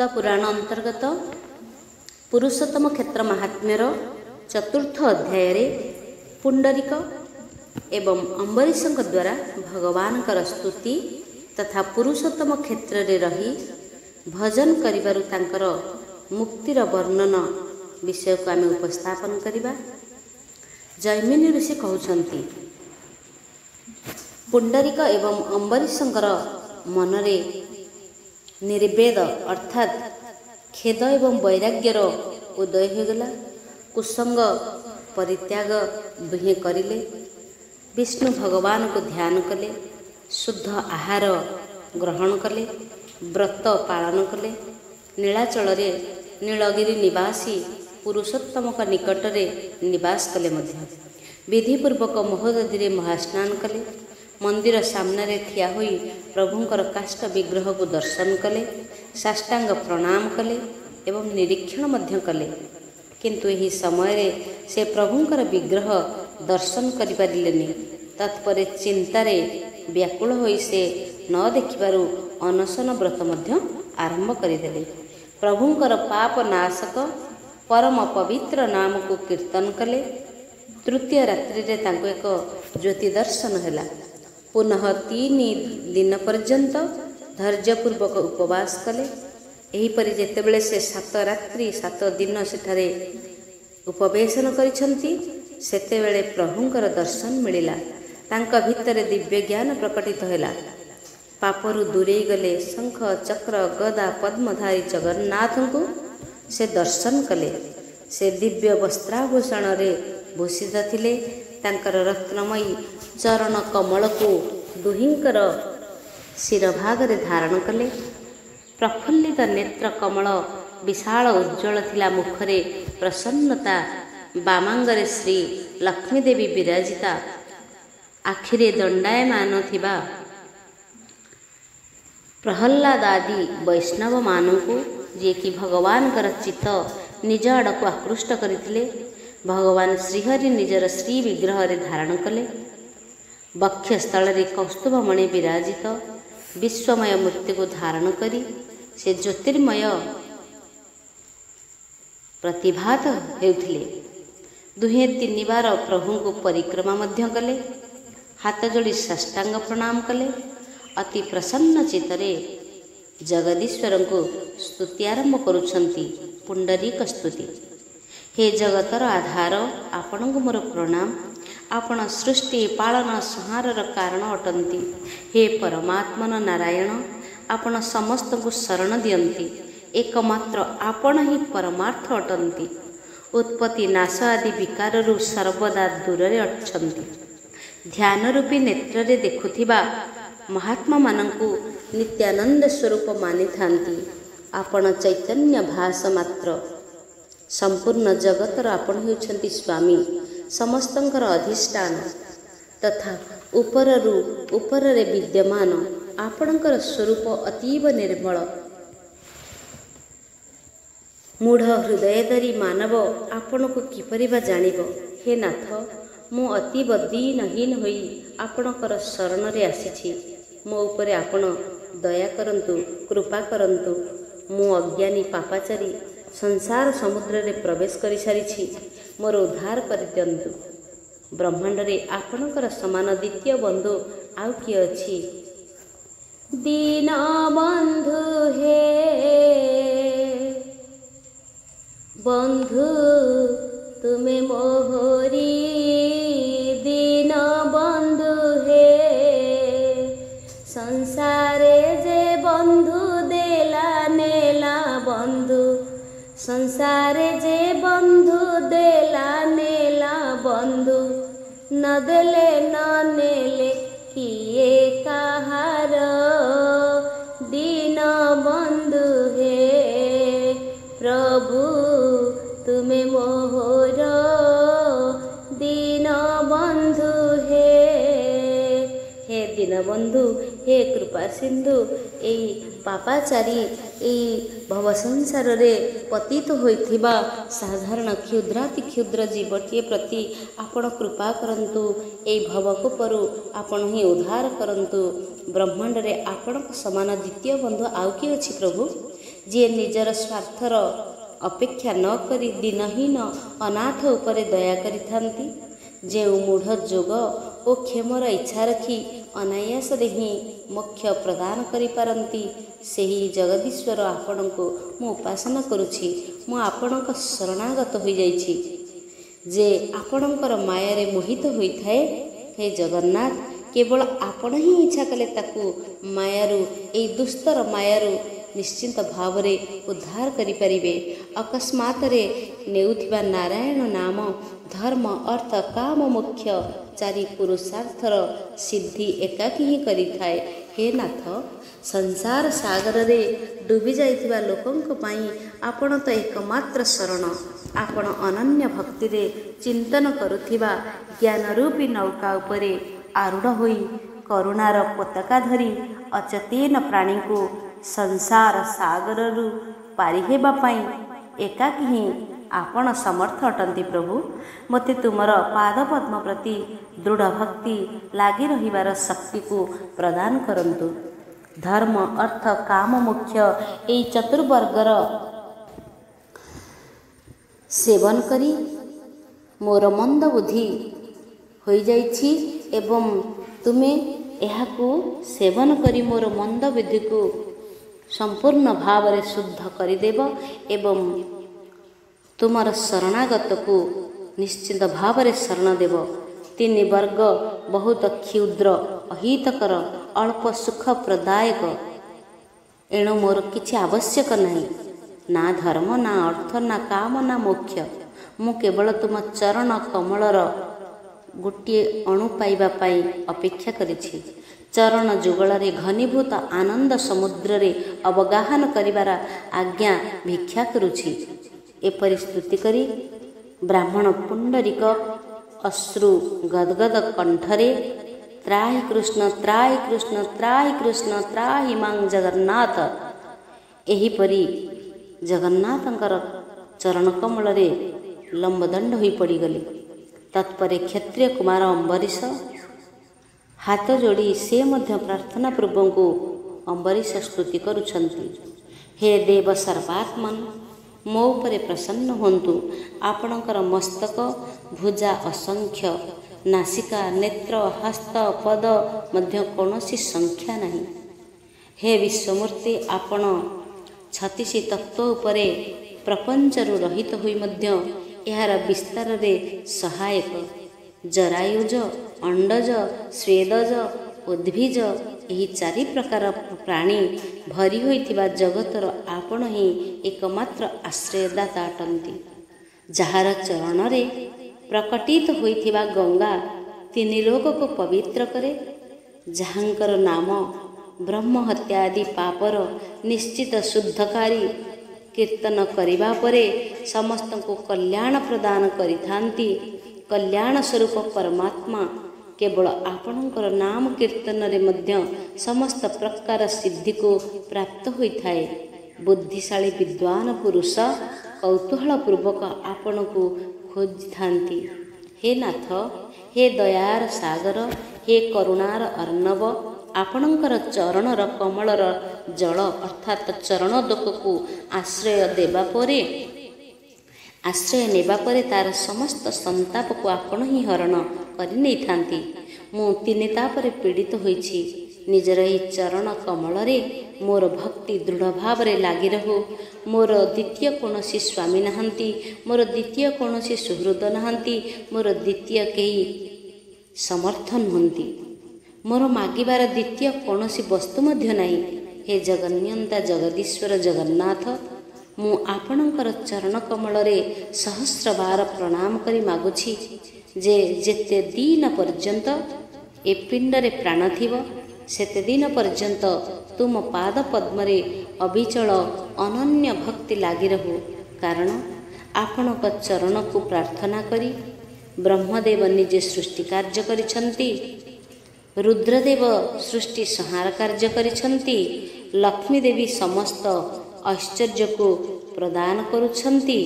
पुराण अंतर्गत पुरुषोत्तम क्षेत्र महात्म्यर चतुर्थ अध्याय पुंडरीक एवं अम्बरीश द्वारा भगवान स्तुति तथा पुरुषोत्तम क्षेत्र रे रही भजन करिबारु तांकर मुक्तिर वर्णन विषय को आमे उपस्थापन करिबा। जैमिनी ऋषि कहउछंती पुंडरीक एवं अम्बरीशंकर मनरे निर्वेद अर्थात खेद एवं वैराग्यर उदय होगला। कुसंग परित्याग दुहे करिले, विष्णु भगवान को ध्यान कले, शुद्ध आहार ग्रहण कले, व्रत पालन कले। नीलाचल रे नीलगिरी निवासी पुरुषोत्तम का निकट रे निवास कले मध्य विधिपूर्वक महोदधि रे महास्नान कले। मंदिर सामने रे ठिया होई प्रभुंकर काष्ठ विग्रह को दर्शन कले, साष्टांग प्रणाम कले एवं निरीक्षण मध्य कले। किंतु यही समय रे से प्रभुंकर विग्रह दर्शन करि परिलेनि। तत्परे चिंतारे व्याकुल होई से न देखिबारु अनशन व्रत मध्य आरंभ करिदेले। प्रभुंकर पाप नाशक परम पवित्र नाम को कीर्तन कले। तृतीय रात्रि रे तांको एक ज्योति दर्शन हैला। पुनः 3 दिन पर्यंत धैर्यपूर्वक उपवास कले। एहीपरि जेतेबेले से 7 रात्रि 7 दिन सेठारे उपवेशन करिसंती सेतेबेले प्रभुंकर दर्शन मिलिला। तांका भितरे दिव्य ज्ञान प्रकटित हैला। पापरु दूरे गले। शंख चक्र गदा पद्मधारी जगन्नाथ को से दर्शन कले। से दिव्य वस्त्राभूषण रे भूषित थिले। तांकर रत्नमयी चरण कमल को दुहिंकर शिरभाग रे धारण कले। प्रफुल्लित नेत्र कमल विशाल उज्ज्वल थिला। मुखरे प्रसन्नता, बामांगरे श्री लक्ष्मी देवी विराजिता। आखिरे दंडायमान थिबा प्रहल्लाद आदि वैष्णव मानू जे कि भगवान कर चित्त निज आड़ को आकृष्ट करथिले। भगवान श्रीहरि निजर श्री विग्रह रे धारण कले। वक्षस्थल रे कौस्तुभमणि विराजित विश्वमय मूर्ति को धारण करी से ज्योतिर्मय प्रतिभात हेउथिले। दुहे 3 बार प्रभु को परिक्रमा मध्य कले। हाथ जोड़ी साष्टांग प्रणाम कले। अति प्रसन्न चित्तरे जगदीश्वर को स्तुति आरंभ करुछंती। पुंडरीक स्तुति। हे जगतर आधार, आपण को मोर प्रणाम। आपण सृष्टि पालन संहारर कारण अटंती। हे परमात्मन नारायण, आपण समस्त को शरण दियंती। एकमात्र आपण ही परमार्थ अटंती। उत्पत्ति नाश आदि विकारु सर्वदा दूर रे अटंती। ध्यान रूपी नेत्र रे देखुथिबा महात्मा मानंकु नित्यानंद स्वरूप मानि थांती। आपण चैतन्य भास मात्र। संपूर्ण जगतर आपण हेउछंती स्वामी, समस्तंकर अधिष्ठान तथा ऊपर रे विद्यमान आपणकर स्वरूप अतीव निर्मल। मूढ़ हृदय धरी मानव आपण को किपरि बा जानिबो। हे नाथ, मु अतीव दीनहीन होई आपणकर शरण रे आसीछि। मो उपरे आपण दया करंतु, कृपा करंतु। मु अज्ञानी पापाचारी संसार समुद्र रे प्रवेश करि सारिछि। मोर उद्धार करि दियंतु। ब्रह्मांड रे आपणकर समान द्वितीय बंधु आउ किए अछि। दीन बंधु हे बंधु तुमे मोहरी। दीन बंधु हे संसारे जे बंधु देला नेला बंधु। संसारे जे बंधु देला नेला बंधु। न देले न नेले किए कहार। दीन बंधु हे प्रभु तुमे मोहर। दीन बंधु हे दीन बंधु, हे कृपा सिंधु, एई पापाचारी एई भव संसार रे पतित होइथिबा साधारण क्षुद्राति क्षुद्र जीवटीए प्रति आपण कृपा करंतु। एई भव को परु आपण ही उद्धार करंतु। ब्रह्मांड रे आपण समान द्वितीय बंधु आउ कि अछि प्रभु। ଯିଏ ନିଜର ସ୍ୱାର୍ଥର ଅପେକ୍ଷା ନ କରି ଦିନହୀନ ଅନାଥ ଉପରେ ଦୟା କରିଥାନ୍ତି, ଯେଉଁ ମୂଢ଼ ଯୋଗ ଓ କ୍ଷେମର ଇଚ୍ଛା ରଖି ଅନାୟାସରେ ହିଁ ମୋକ୍ଷ ପ୍ରଦାନ କରିପାରନ୍ତି, ସେହି ଜଗଦୀଶ୍ୱର ଆପଣଙ୍କୁ ମୁଁ ଉପାସନା କରୁଛି। ମୁଁ ଆପଣଙ୍କ ଶରଣାଗତ ହୋଇଯାଇଛି ଯେ ଆପଣଙ୍କର ମାୟାରେ ମୋହିତ ହୋଇଥାଏ। ହେ ଜଗନ୍ନାଥ, କେବଳ ଆପଣ ହିଁ ଇଚ୍ଛା କଲେ ତାକୁ ମାୟାରୁ, ଏହି ଦୁସ୍ତର ମାୟାରୁ ନିଶ୍ଚିନ୍ତ ଭାବରେ ଉଦ୍ଧାର କରିପାରିବେ। ଅକସ୍ମାତରେ ନେଉଥିବା ନାରାୟଣ ନାମ ଧର୍ମ, ଅର୍ଥ, କାମ, ମୋକ୍ଷ ଚାରି ପୁରୁଷାର୍ଥର ସିଦ୍ଧି ଏକାକୀ ହିଁ କରିଥାଏ। ହେ ନାଥ, ସଂସାର ସାଗରରେ ଡୁବି ଯାଇଥିବା ଲୋକଙ୍କ ପାଇଁ ଆପଣ ତ ଏକମାତ୍ର ଶରଣ। ଆପଣ ଅନନ୍ୟ ଭକ୍ତିରେ ଚିନ୍ତନ କରୁଥିବା ଜ୍ଞାନରୂପୀ ନୌକା ଉପରେ ଆରୂଢ଼ ହୋଇ କରୁଣାର ପତାକା ଧରି ଅଚେତନ ପ୍ରାଣୀଙ୍କୁ ସଂସାର ସାଗରରୁ ପାରି ହେବା ପାଇଁ ଏକାକୀ ହିଁ ଆପଣ ସମର୍ଥ ଅଟନ୍ତି। ପ୍ରଭୁ, ମୋତେ ତୁମର ପାଦପଦ୍ମ ପ୍ରତି ଦୃଢ଼ ଭକ୍ତି ଲାଗି ରହିବାର ଶକ୍ତିକୁ ପ୍ରଦାନ କରନ୍ତୁ। ଧର୍ମ, ଅର୍ଥ, କାମ, ମୋକ୍ଷ ଏହି ଚତୁର୍ବର୍ଗର ସେବନ କରି ମୋର ମନ୍ଦ ବୁଦ୍ଧି ହୋଇଯାଇଛି ଏବଂ ତୁମେ ଏହାକୁ ସେବନ କରି ମୋର ମନ୍ଦ ବୁଦ୍ଧିକୁ ସମ୍ପୂର୍ଣ୍ଣ ଭାବରେ ଶୁଦ୍ଧ କରିଦେବ ଏବଂ ତୁମର ଶରଣାଗତକୁ ନିଶ୍ଚିନ୍ତ ଭାବରେ ଶରଣ ଦେବ। ତିନି ବର୍ଗ ବହୁତ କ୍ଷୁଦ୍ର, ଅହିତକର, ଅଳ୍ପ ସୁଖ ପ୍ରଦାୟକ। ଏଣୁ ମୋର କିଛି ଆବଶ୍ୟକ ନାହିଁ, ନା ଧର୍ମ, ନା ଅର୍ଥ, ନା କାମ, ନା ମୋକ୍ଷ। ମୁଁ କେବଳ ତୁମ ଚରଣ କମଳର ଗୋଟିଏ ଅଣୁ ପାଇବା ପାଇଁ ଅପେକ୍ଷା କରିଛି। ଚରଣ ଯୁଗଳରେ ଘନୀଭୂତ ଆନନ୍ଦ ସମୁଦ୍ରରେ ଅବଗାହନ କରିବାର ଆଜ୍ଞା ଭିକ୍ଷା କରୁଛି। ଏପରି ସ୍ତୁତି କରି ବ୍ରାହ୍ମଣ ପୁଣ୍ଡରୀକ ଅଶ୍ରୁ ଗଦଗଦ କଣ୍ଠରେ ତ୍ରାହି କୃଷ୍ଣ, ତ୍ରାହି କୃଷ୍ଣ, ତ୍ରାହି କୃଷ୍ଣ, ତ୍ରାହି ମାଂ ଜଗନ୍ନାଥ, ଏହିପରି ଜଗନ୍ନାଥଙ୍କର ଚରଣ କମଳରେ ଲମ୍ବଦଣ୍ଡ ହୋଇ ପଡ଼ିଗଲେ। ତତ୍ପରେ କ୍ଷତ୍ରିୟ କୁମାର ଅମ୍ବରୀଶ ହାତ ଯୋଡ଼ି ସେ ମଧ୍ୟ ପ୍ରାର୍ଥନା ପୂର୍ବଙ୍କୁ ଅମ୍ବରୀଶ ସ୍ତୁତି କରୁଛନ୍ତି। ହେ ଦେବ ସର୍ବାତ୍ମନ୍, ମୋ ଉପରେ ପ୍ରସନ୍ନ ହୁଅନ୍ତୁ। ଆପଣଙ୍କର ମସ୍ତକ, ଭୁଜା ଅସଂଖ୍ୟ, ନାସିକା, ନେତ୍ର, ହସ୍ତ, ପଦ ମଧ୍ୟ କୌଣସି ସଂଖ୍ୟା ନାହିଁ। ହେ ବିଶ୍ୱମୂର୍ତ୍ତି, ଆପଣ 36 ତତ୍ତ୍ୱ ଉପରେ ପ୍ରପଞ୍ଚରୁ ରହିତ ହୋଇ ମଧ୍ୟ ଏହାର ବିସ୍ତାରରେ ସହାୟକ। ଜରାୟୁଜ, ଅଣ୍ଡଜ, ସ୍ୱେଦଜ, ଉଦ୍ଭିଜ ଏହି ଚାରି ପ୍ରକାର ପ୍ରାଣୀ ଭରି ହୋଇଥିବା ଜଗତର ଆପଣ ହିଁ ଏକମାତ୍ର ଆଶ୍ରୟଦାତା ଅଟନ୍ତି। ଯାହାର ଚରଣରେ ପ୍ରକଟିତ ହୋଇଥିବା ଗଙ୍ଗା ତିନି ଲୋକକୁ ପବିତ୍ର କରେ, ଯାହାଙ୍କର ନାମ ବ୍ରହ୍ମ ହତ୍ୟା ଆଦି ପାପର ନିଶ୍ଚିତ ଶୁଦ୍ଧକାରୀ, କୀର୍ତ୍ତନ କରିବା ପରେ ସମସ୍ତଙ୍କୁ କଲ୍ୟାଣ ପ୍ରଦାନ କରିଥାନ୍ତି। କଲ୍ୟାଣ ସ୍ୱରୂପ ପରମାତ୍ମା କେବଳ ଆପଣଙ୍କର ନାମ କୀର୍ତ୍ତନରେ ମଧ୍ୟ ସମସ୍ତ ପ୍ରକାର ସିଦ୍ଧିକୁ ପ୍ରାପ୍ତ ହୋଇଥାଏ। ବୁଦ୍ଧିଶାଳୀ ବିଦ୍ୱାନ ପୁରୁଷ କୌତୂହଳ ପୂର୍ବକ ଆପଣଙ୍କୁ ଖୋଜିଥାନ୍ତି। ହେ ନାଥ, ହେ ଦୟାର ସାଗର, ହେ କରୁଣାର ଅର୍ଣ୍ଣବ, ଆପଣଙ୍କର ଚରଣର କମଳର ଜଳ ଅର୍ଥାତ୍ ଚରଣ ଦୋକକୁ ଆଶ୍ରୟ ନେବା ପରେ ତାର ସମସ୍ତ ସନ୍ତାପକୁ ଆପଣ ହିଁ ହରଣ କରି ନେଇଥାନ୍ତି। ମୁଁ ତିନି ତାପରେ ପୀଡ଼ିତ ହୋଇଛି। ନିଜର ଏହି ଚରଣ କମଳରେ ମୋର ଭକ୍ତି ଦୃଢ଼ ଭାବରେ ଲାଗି ରହୁ। ମୋର ଦ୍ୱିତୀୟ କୌଣସି ସ୍ୱାମୀ ନାହାନ୍ତି, ମୋର ଦ୍ୱିତୀୟ କୌଣସି ସୁହୃଦ ନାହାନ୍ତି, ମୋର ଦ୍ୱିତୀୟ କେହି ସମର୍ଥ ନୁହନ୍ତି, ମୋର ମାଗିବାର ଦ୍ୱିତୀୟ କୌଣସି ବସ୍ତୁ ମଧ୍ୟ ନାହିଁ। ହେ ଜଗନ୍ୟନ୍ତା ଜଗଦୀଶ୍ୱର ଜଗନ୍ନାଥ, ମୁଁ ଆପଣଙ୍କର ଚରଣ କମଳରେ ସହସ୍ରବାର ପ୍ରଣାମ କରି ମାଗୁଛି ଯେ ଯେତେ ଦିନ ପର୍ଯ୍ୟନ୍ତ ଏ ପିଣ୍ଡରେ ପ୍ରାଣ ଥିବ ସେତେ ଦିନ ପର୍ଯ୍ୟନ୍ତ ତୁମ ପାଦ ପଦ୍ମରେ ଅବିଚଳ ଅନନ୍ୟ ଭକ୍ତି ଲାଗି ରହୁ। କାରଣ ଆପଣଙ୍କ ଚରଣକୁ ପ୍ରାର୍ଥନା କରି ବ୍ରହ୍ମଦେବ ନିଜେ ସୃଷ୍ଟି କାର୍ଯ୍ୟ କରିଛନ୍ତି, ରୁଦ୍ରଦେବ ସୃଷ୍ଟି ସଂହାର କାର୍ଯ୍ୟ କରିଛନ୍ତି, ଲକ୍ଷ୍ମୀ ଦେବୀ ସମସ୍ତ ଐଶ୍ୱର୍ଯ୍ୟକୁ ପ୍ରଦାନ କରୁଛନ୍ତି।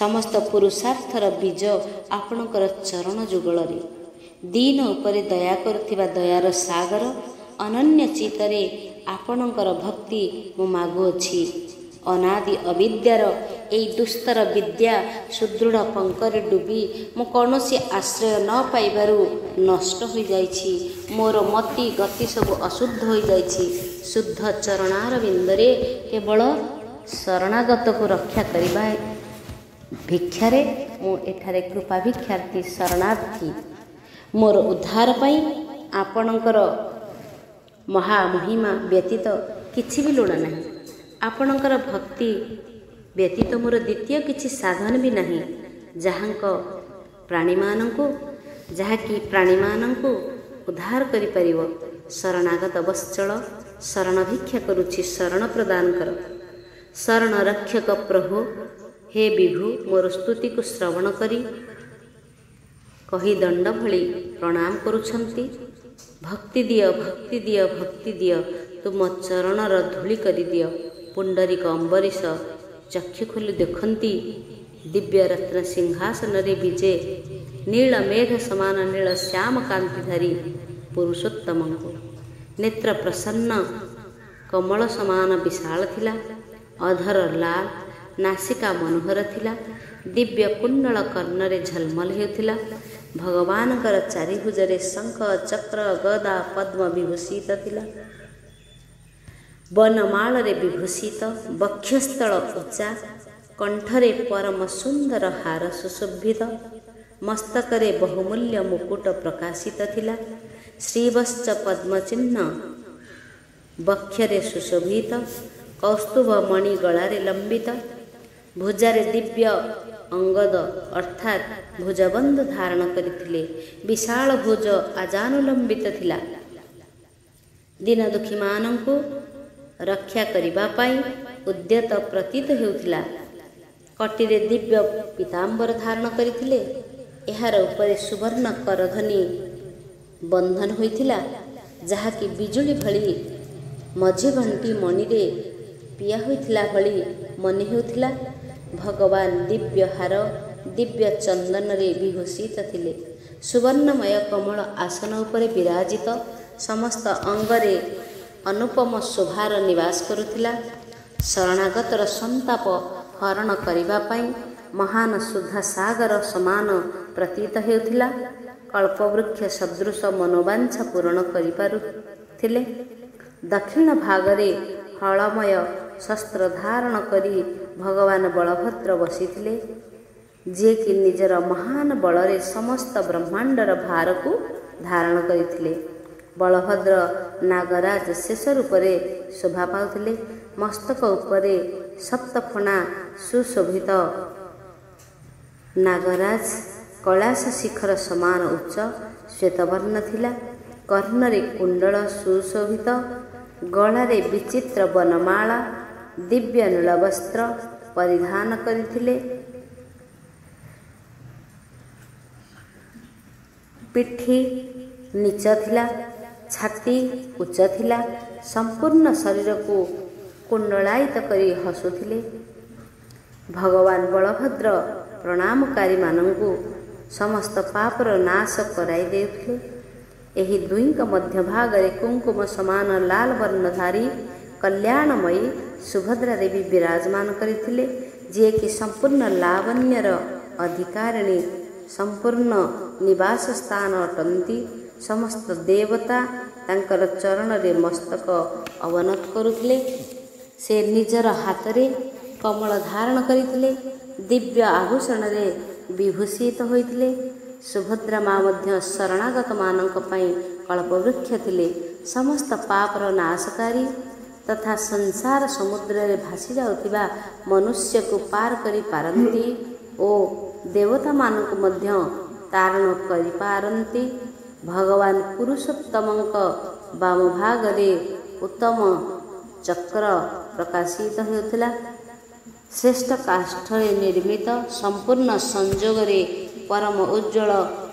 ସମସ୍ତ ପୁରୁଷାର୍ଥର ବୀଜ ଆପଣଙ୍କର ଚରଣ ଯୁଗଳରେ। ଦିନ ଉପରେ ଦୟା କରୁଥିବା ଦୟାର ସାଗର, ଅନନ୍ୟ ଚିତ୍ତରେ ଆପଣଙ୍କର ଭକ୍ତି ମୁଁ ମାଗୁଅଛି। ଅନାଦି ଅବିଦ୍ୟାର ଏହି ଦୁସ୍ତର ବିଦ୍ୟା ସୁଦୃଢ଼ ପଙ୍କରେ ଡୁବି ମୁଁ କୌଣସି ଆଶ୍ରୟ ନ ପାଇବାରୁ ନଷ୍ଟ ହୋଇଯାଇଛି। ମୋର ମତି ଗତି ସବୁ ଅଶୁଦ୍ଧ ହୋଇଯାଇଛି। ଶୁଦ୍ଧ ଚରଣାର ବିନ୍ଦରେ କେବଳ ଶରଣାଗତକୁ ରକ୍ଷା କରିବା ଭିକ୍ଷାରେ ମୁଁ ଏଠାରେ କୃପା ଭିକ୍ଷାର୍ଥୀ ଶରଣାର୍ଥୀ। ମୋର ଉଦ୍ଧାର ପାଇଁ ଆପଣଙ୍କର ମହାମହିମା ବ୍ୟତୀତ କିଛି ବି ଲୋଡ଼ା ନାହିଁ। ଆପଣଙ୍କର ଭକ୍ତି ବ୍ୟତୀତ ମୋର ଦ୍ୱିତୀୟ କିଛି ସାଧନ ବି ନାହିଁ, ଯାହାକି ପ୍ରାଣୀମାନଙ୍କୁ ଉଦ୍ଧାର କରିପାରିବ। ଶରଣାଗତ ବତ୍ସଳ ଶରଣ ଭିକ୍ଷା କରୁଛି, ଶରଣ ପ୍ରଦାନ କର। ଶରଣ ରକ୍ଷକ ପ୍ରଭୁ, ହେ ବିଭୁ, ମୋର ସ୍ତୁତିକୁ ଶ୍ରବଣ କରି କହି ଦଣ୍ଡ ଭଳି ପ୍ରଣାମ କରୁଛନ୍ତି। ଭକ୍ତି ଦିଅ, ଭକ୍ତି ଦିଅ, ଭକ୍ତି ଦିଅ, ତୁମ ଚରଣର ଧୂଳି କରିଦିଅ। ପୁଣ୍ଡରୀକ ଅମ୍ବରୀଶ ଚକ୍ଷୁ ଖୋଲି ଦେଖନ୍ତି ଦିବ୍ୟ ରତ୍ନ ସିଂହାସନରେ ବିଜେ ନୀଳ ମେଘ ସମାନ ନୀଳ ଶ୍ୟାମ କାନ୍ତିଧାରୀ ପୁରୁଷୋତ୍ତମଙ୍କୁ। ନେତ୍ର ପ୍ରସନ୍ନ କମଳ ସମାନ ବିଶାଳ ଥିଲା, ଅଧର ଲାଲ, ନାସିକା ମନୋହର ଥିଲା, ଦିବ୍ୟ କୁଣ୍ଡଳ କର୍ଣ୍ଣରେ ଝଲମଲ ହେଉଥିଲା। ଭଗବାନଙ୍କର ଚାରିଭୁଜରେ ଶଙ୍ଖ ଚକ୍ର ଗଦା ପଦ୍ମ ବିଭୂଷିତ ଥିଲା। ବନମାଳରେ ବିଭୂଷିତ, ବକ୍ଷସ୍ଥଳ ଉଚ୍ଚା, କଣ୍ଠରେ ପରମ ସୁନ୍ଦର ହାର ସୁଶୋଭିତ, ମସ୍ତକରେ ବହୁମୂଲ୍ୟ ମୁକୁଟ ପ୍ରକାଶିତ ଥିଲା। ଶ୍ରୀବତ୍ସ ପଦ୍ମଚିହ୍ନ ବକ୍ଷରେ ସୁଶୋଭିତ, କୌସ୍ତୁଭ ମଣି ଗଳାରେ ଲମ୍ବିତ, ଭୁଜାରେ ଦିବ୍ୟ ଅଙ୍ଗଦ ଅର୍ଥାତ୍ ଭୁଜବନ୍ଧ ଧାରଣ କରିଥିଲେ। ବିଶାଳ ଭୁଜ ଆଜାନୁଲମ୍ବିତ ଥିଲା। ଦୀନ ଦୁଃଖୀମାନଙ୍କୁ ରକ୍ଷା କରିବା ପାଇଁ ଉଦ୍ୟତ ପ୍ରତୀତ ହେଉଥିଲା। କଟିରେ ଦିବ୍ୟ ପୀତାମ୍ବର ଧାରଣ କରିଥିଲେ। ଏହାର ଉପରେ ସୁବର୍ଣ୍ଣ କରଧନୀ ବନ୍ଧନ ହୋଇଥିଲା, ଯାହାକି ବିଜୁଳି ଭଳି ମଝି ଘଣ୍ଟି ମଣିରେ ପିଆ ହୋଇଥିଲା ଭଳି ମନେ ହେଉଥିଲା। ଭଗବାନ ଦିବ୍ୟ ହାର ଦିବ୍ୟ ଚନ୍ଦନରେ ବିଭୂଷିତ ଥିଲେ। ସୁବର୍ଣ୍ଣମୟ କମଳ ଆସନ ଉପରେ ବିରାଜିତ, ସମସ୍ତ ଅଙ୍ଗରେ ଅନୁପମ ଶୋଭାର ନିବାସ କରୁଥିଲା। ଶରଣାଗତର ସନ୍ତାପ ହରଣ କରିବା ପାଇଁ ମହାନ ସୁଧା ସାଗର ସମାନ ପ୍ରତୀତ ହେଉଥିଲା। କଳ୍ପବୃକ୍ଷ ସଦୃଶ ମନୋବାଞ୍ଛା ପୂରଣ କରିପାରୁଥିଲେ। ଦକ୍ଷିଣ ଭାଗରେ ହଳମୟ ଶସ୍ତ୍ର ଧାରଣ କରି ଭଗବାନ ବଳଭଦ୍ର ବସିଥିଲେ, ଯିଏକି ନିଜର ମହାନ ବଳରେ ସମସ୍ତ ବ୍ରହ୍ମାଣ୍ଡର ଭାରକୁ ଧାରଣ କରିଥିଲେ। ବଳଭଦ୍ର ନାଗରାଜ ଶେଷ ରୂପରେ ଶୋଭା ପାଉଥିଲେ। ମସ୍ତକ ଉପରେ ସପ୍ତଫଣା ସୁଶୋଭିତ ନାଗରାଜ କୈଳାସ ଶିଖର ସମାନ ଉଚ୍ଚ ଶ୍ୱେତବର୍ଣ୍ଣ ଥିଲା। କର୍ଣ୍ଣରେ କୁଣ୍ଡଳ ସୁଶୋଭିତ, ଗଳାରେ ବିଚିତ୍ର ବନମାଳା, ଦିବ୍ୟ ନୀଳବସ୍ତ୍ର ପରିଧାନ କରିଥିଲେ। ପିଠି ନୀଚ ଥିଲା, ଛାତି ଉଚ୍ଚ ଥିଲା। ସମ୍ପୂର୍ଣ୍ଣ ଶରୀରକୁ କୁଣ୍ଡଳାୟିତ କରି ହସୁଥିଲେ। ଭଗବାନ ବଳଭଦ୍ର ପ୍ରଣାମକାରୀମାନଙ୍କୁ ସମସ୍ତ ପାପର ନାଶ କରାଇ ଦେଉଥିଲେ। ଏହି ଦୁହିଁଙ୍କ ମଧ୍ୟଭାଗରେ କୁଙ୍କୁମ ସମାନ ଲାଲ ବର୍ଣ୍ଣଧାରୀ କଲ୍ୟାଣମୟୀ ସୁଭଦ୍ରା ଦେବୀ ବିରାଜମାନ କରିଥିଲେ, ଯିଏକି ସମ୍ପୂର୍ଣ୍ଣ ଲାବଣ୍ୟର ଅଧିକାରିଣୀ, ସମ୍ପୂର୍ଣ୍ଣ ନିବାସ ସ୍ଥାନ ଅଟନ୍ତି। ସମସ୍ତ ଦେବତା ତାଙ୍କର ଚରଣରେ ମସ୍ତକ ଅବନତ କରୁଥିଲେ। ସେ ନିଜର ହାତରେ କମଳ ଧାରଣ କରିଥିଲେ, ଦିବ୍ୟ ଆଭୂଷଣରେ ବିଭୂଷିତ ହୋଇଥିଲେ। ସୁଭଦ୍ରା ମା ମଧ୍ୟ ଶରଣାଗତମାନଙ୍କ ପାଇଁ କଳ୍ପବୃକ୍ଷ ଥିଲେ। ସମସ୍ତ ପାପର ନାଶକାରୀ ତଥା ସଂସାର ସମୁଦ୍ରରେ ଭାସି ଯାଉଥିବା ମନୁଷ୍ୟକୁ ପାର କରିପାରନ୍ତି ଓ ଦେବତାମାନଙ୍କୁ ମଧ୍ୟ ତାରଣ କରିପାରନ୍ତି। ଭଗବାନ ପୁରୁଷୋତ୍ତମଙ୍କ ବାମଭାଗରେ ଉତ୍ତମ ଚକ୍ର ପ୍ରକାଶିତ ହେଉଥିଲା। ଶ୍ରେଷ୍ଠ କାଷ୍ଠରେ ନିର୍ମିତ, ସମ୍ପୂର୍ଣ୍ଣ ସଂଯୋଗରେ ପରମ ଉଜ୍ଜ୍ୱଳ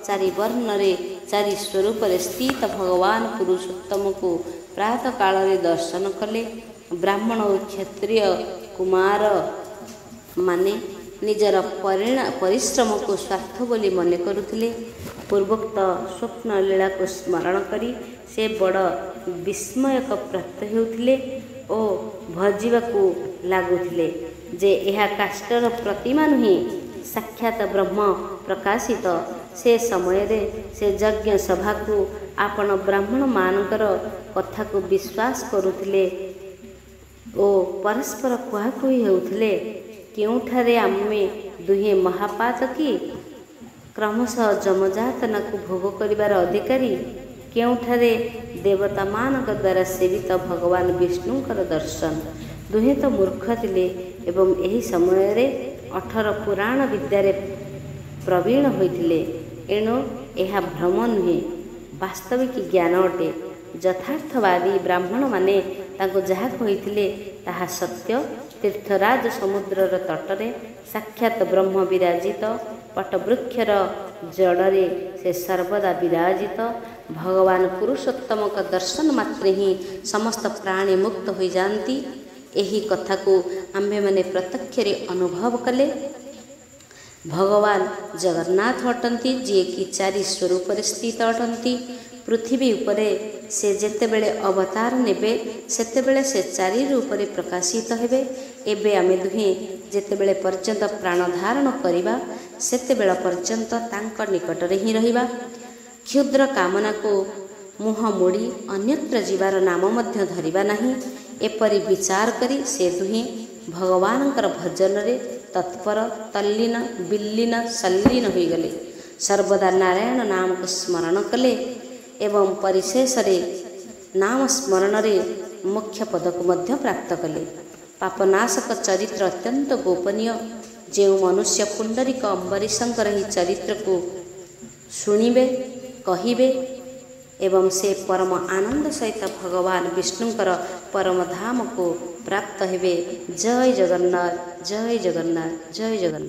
ଚାରିବର୍ଣ୍ଣରେ ଚାରି ସ୍ୱରୂପରେ ସ୍ଥିତ ଭଗବାନ ପୁରୁଷୋତ୍ତମକୁ ପ୍ରାତଃ କାଳରେ ଦର୍ଶନ କଲେ। ବ୍ରାହ୍ମଣ ଓ କ୍ଷତ୍ରିୟ କୁମାରମାନେ ନିଜର ପରିଶ୍ରମକୁ ସ୍ୱାର୍ଥ ବୋଲି ମନେ କରୁଥିଲେ। ପୂର୍ବୋକ୍ତ ସ୍ୱପ୍ନ ଲୀଳାକୁ ସ୍ମରଣ କରି ସେ ବଡ଼ ବିସ୍ମୟକ ପ୍ରାପ୍ତ ହେଉଥିଲେ ଓ ଓ ଭଜିବାକୁ ଲାଗୁଥିଲେ ଯେ ଏହା କାଷ୍ଟର ପ୍ରତିମା ନୁହେଁ, ସାକ୍ଷାତ ବ୍ରହ୍ମ ପ୍ରକାଶିତ। ସେ ସମୟରେ ସେ ଯଜ୍ଞ ସଭାକୁ ଆପଣ ବ୍ରାହ୍ମଣମାନଙ୍କର କଥାକୁ ବିଶ୍ୱାସ କରୁଥିଲେ ଓ ପରସ୍ପର କୁହାକୁହି ହେଉଥିଲେ, କେଉଁଠାରେ ଆମେ ଦୁହେଁ ମହାପାତ କି କ୍ରମଶଃ ଯମଯାତନାକୁ ଭୋଗ କରିବାର ଅଧିକାରୀ, କେଉଁଠାରେ ଦେବତାମାନଙ୍କ ଦ୍ୱାରା ସେବିତ ଭଗବାନ ବିଷ୍ଣୁଙ୍କର ଦର୍ଶନ। ଦୁହେଁ ତ ମୂର୍ଖ ଥିଲେ ଏବଂ ଏହି ସମୟରେ 18 ପୁରାଣ ବିଦ୍ୟାରେ ପ୍ରବୀଣ ହୋଇଥିଲେ। ଏଣୁ ଏହା ଭ୍ରମ ନୁହେଁ, ବାସ୍ତବିକ ଜ୍ଞାନ ଅଟେ। ଯଥାର୍ଥବାଦୀ ବ୍ରାହ୍ମଣମାନେ ତାଙ୍କୁ ଯାହା କହିଥିଲେ ତାହା ସତ୍ୟ। ତୀର୍ଥରାଜ ସମୁଦ୍ରର ତଟରେ ସାକ୍ଷାତ ବ୍ରହ୍ମ ବିରାଜିତ, ବଟବୃକ୍ଷର ଜଡ଼ରେ ସେ ସର୍ବଦା ବିରାଜିତ। ଭଗବାନ ପୁରୁଷୋତ୍ତମଙ୍କ ଦର୍ଶନ ମାତ୍ରେ ହିଁ ସମସ୍ତ ପ୍ରାଣୀ ମୁକ୍ତ ହୋଇଯାଆନ୍ତି। ଏହି କଥାକୁ ଆମ୍ଭେମାନେ ପ୍ରତ୍ୟକ୍ଷରେ ଅନୁଭବ କଲେ। ଭଗବାନ ଜଗନ୍ନାଥ ଅଟନ୍ତି, ଯିଏକି 4 ସ୍ୱରୂପରେ ସ୍ଥିତ ଅଟନ୍ତି। ପୃଥିବୀ ଉପରେ ସେ ଯେତେବେଳେ ଅବତାର ନେବେ ସେତେବେଳେ ସେ 4 ରୂପରେ ପ୍ରକାଶିତ ହେବେ। ଏବେ ଆମେ ଦୁହେଁ ଯେତେବେଳେ ପର୍ଯ୍ୟନ୍ତ ପ୍ରାଣ ଧାରଣ କରିବା ସେତେବେଳେ ପର୍ଯ୍ୟନ୍ତ ତାଙ୍କ ନିକଟରେ ହିଁ ରହିବା। କ୍ଷୁଦ୍ର କାମନାକୁ ମୁହଁ ମୋଡ଼ି ଅନ୍ୟତ୍ର ଯିବାର ନାମ ମଧ୍ୟ ଧରିବା ନାହିଁ। ଏପରି ବିଚାର କରି ସେ ଦୁହେଁ ଭଗବାନଙ୍କର ଭଜନରେ ତତ୍ପର, ତଲ୍ଲୀନ, ବିଲ୍ଲୀନ, ସଲ୍ଲୀନ ହୋଇଗଲେ। ସର୍ବଦା ନାରାୟଣ ନାମକୁ ସ୍ମରଣ କଲେ ଏବଂ ପରିଶେଷରେ ନାମ ସ୍ମରଣରେ ମୋକ୍ଷ ପଦକୁ ମଧ୍ୟ ପ୍ରାପ୍ତ କଲେ। ପାପନାଶକ ଚରିତ୍ର ଅତ୍ୟନ୍ତ ଗୋପନୀୟ। ଯେଉଁ ମନୁଷ୍ୟ ପୁଣ୍ଡରୀକ ଅମ୍ବରୀଶଙ୍କର ଏହି ଚରିତ୍ରକୁ ଶୁଣିବେ, କହିବେ ଏବଂ ସେ ପରମ ଆନନ୍ଦ ସହିତ ଭଗବାନ ବିଷ୍ଣୁଙ୍କର ପରମ ଧାମକୁ ପ୍ରାପ୍ତ ହେବେ। ଜୟ ଜଗନ୍ନାଥ, ଜୟ ଜଗନ୍ନାଥ, ଜୟ ଜଗନ୍ନାଥ।